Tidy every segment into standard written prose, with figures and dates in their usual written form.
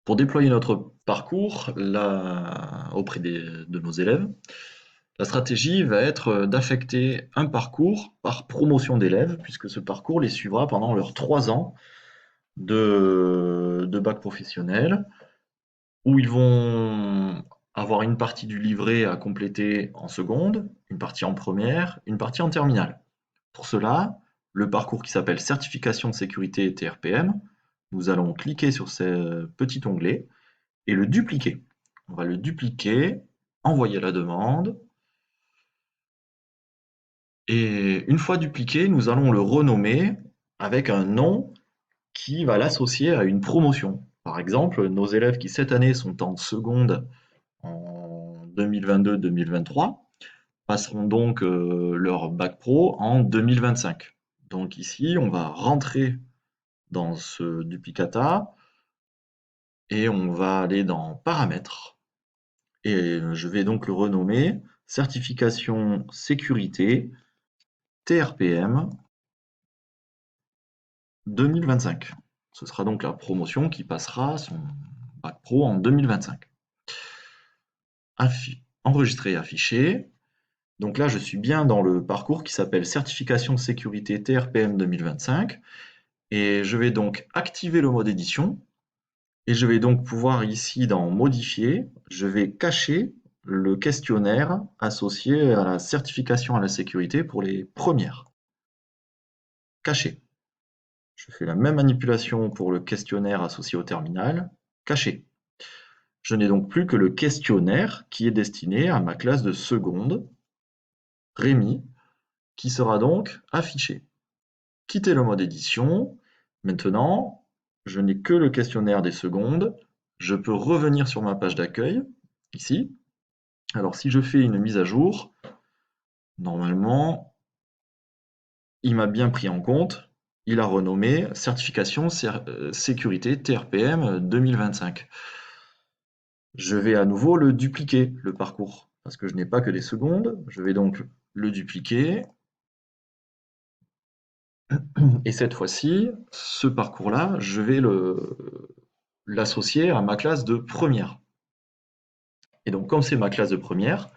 Pour déployer notre parcours auprès de nos élèves, la stratégie va être d'affecter un parcours par promotion d'élèves, puisque ce parcours les suivra pendant leurs 3 ans de bac professionnel, où ils vont avoir une partie du livret à compléter en seconde, une partie en première, une partie en terminale. Pour cela, le parcours qui s'appelle Certification de sécurité TRPM, nous allons cliquer sur ce petit onglet et le dupliquer. On va le dupliquer, envoyer la demande, et une fois dupliqué, nous allons le renommer avec un nom qui va l'associer à une promotion. Par exemple, nos élèves qui cette année sont en seconde en 2022-2023 passeront donc leur bac pro en 2025. Donc ici, on va rentrer dans ce duplicata et on va aller dans Paramètres. Et je vais donc le renommer Certification sécurité TRPM 2025. Ce sera donc la promotion qui passera son bac pro en 2025. Enregistrer et afficher. Donc là, je suis bien dans le parcours qui s'appelle Certification sécurité TRPM 2025. Et je vais donc activer le mode édition. Et je vais donc pouvoir ici dans Modifier, je vais cacher le questionnaire associé à la certification à la sécurité pour les premières. Cacher. Je fais la même manipulation pour le questionnaire associé au terminal. Cacher. Je n'ai donc plus que le questionnaire qui est destiné à ma classe de seconde, Rémi, qui sera donc affiché. Quitter le mode édition. Maintenant, je n'ai que le questionnaire des secondes. Je peux revenir sur ma page d'accueil, ici. Alors si je fais une mise à jour, normalement, il m'a bien pris en compte. Il a renommé Certification sécurité TRPM 2025. Je vais à nouveau le dupliquer, le parcours, parce que je n'ai pas que des secondes. Je vais donc le dupliquer. Et cette fois-ci, ce parcours-là, je vais l'associer à ma classe de première. Et donc, comme c'est ma classe de première,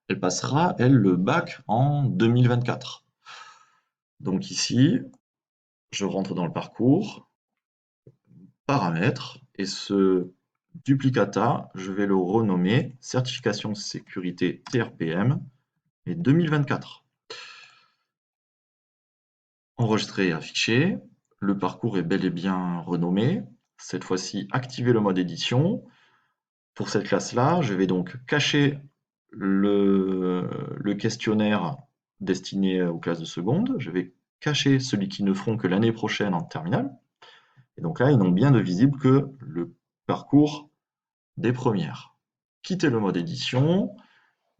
elle passera, elle, le bac en 2024. Donc ici, je rentre dans le parcours, paramètres, et ce duplicata, je vais le renommer Certification sécurité TRPM et 2024. Enregistrer et afficher. Le parcours est bel et bien renommé. Cette fois-ci, activer le mode édition. Pour cette classe-là, je vais donc cacher le questionnaire destiné aux classes de seconde. Je vais cacher celui qui ne feront que l'année prochaine en terminale. Et donc là, ils n'ont bien de visible que le parcours des premières. Quitter le mode édition.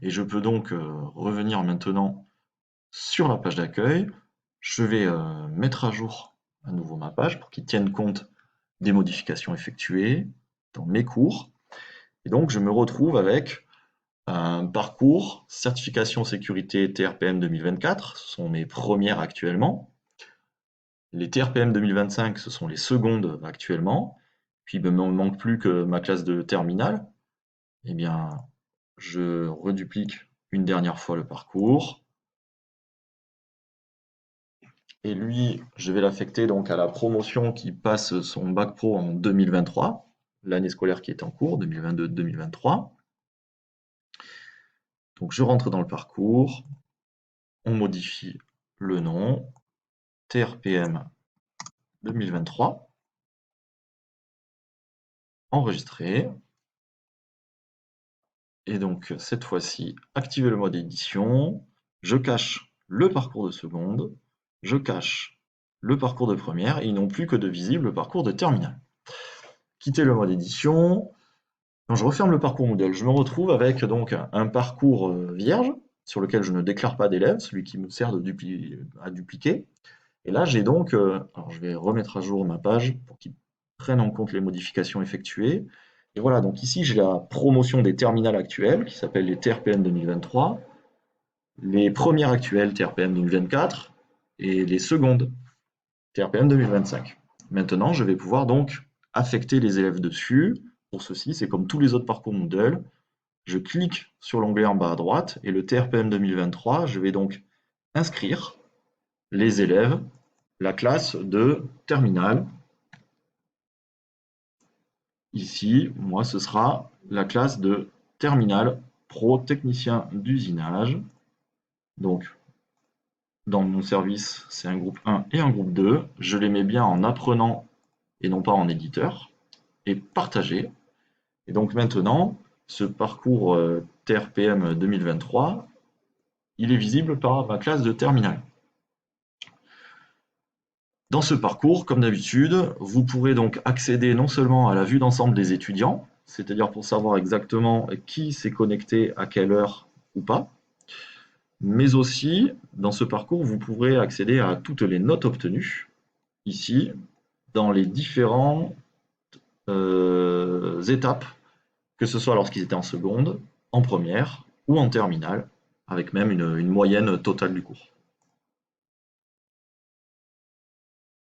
Et je peux donc revenir maintenant sur la page d'accueil. Je vais mettre à jour à nouveau ma page pour qu'il tienne compte des modifications effectuées dans mes cours. Et donc, je me retrouve avec un parcours certification sécurité TRPM 2024. Ce sont mes premières actuellement. Les TRPM 2025, ce sont les secondes actuellement. Puis, il ne me manque plus que ma classe de terminale. Eh bien, je reduplique une dernière fois le parcours. Et lui, je vais l'affecter donc à la promotion qui passe son bac pro en 2023, l'année scolaire qui est en cours, 2022-2023. Donc je rentre dans le parcours, on modifie le nom, TRPM 2023, enregistrer. Et donc cette fois-ci, activer le mode édition, je cache le parcours de seconde, je cache le parcours de première, et ils n'ont plus que de visible le parcours de terminale. Quitter le mode édition. Quand je referme le parcours Moodle, je me retrouve avec donc un parcours vierge sur lequel je ne déclare pas d'élèves, celui qui me sert à dupliquer. Et là, j'ai donc, alors je vais remettre à jour ma page pour qu'il prenne en compte les modifications effectuées. Et voilà, donc ici, j'ai la promotion des terminales actuelles qui s'appellent les TRPM 2023, les premières actuelles TRPM 2024 et les secondes TRPM 2025. Maintenant, je vais pouvoir donc affecter les élèves dessus Pour ceci, c'est comme tous les autres parcours Moodle, je clique sur l'onglet en bas à droite et le TRPM 2023, je vais donc inscrire les élèves, la classe de terminale. Ici, moi, ce sera la classe de terminale pro technicien d'usinage. Donc, dans mon service, c'est un groupe 1 et un groupe 2. Je les mets bien en apprenant et non pas en éditeur. Et partager. Et donc maintenant, ce parcours TRPM 2023, il est visible par ma classe de terminale. Dans ce parcours, comme d'habitude, vous pourrez donc accéder non seulement à la vue d'ensemble des étudiants, c'est-à-dire pour savoir exactement qui s'est connecté à quelle heure ou pas, mais aussi, dans ce parcours, vous pourrez accéder à toutes les notes obtenues, ici, dans les différentes étapes, que ce soit lorsqu'ils étaient en seconde, en première ou en terminale, avec même une moyenne totale du cours.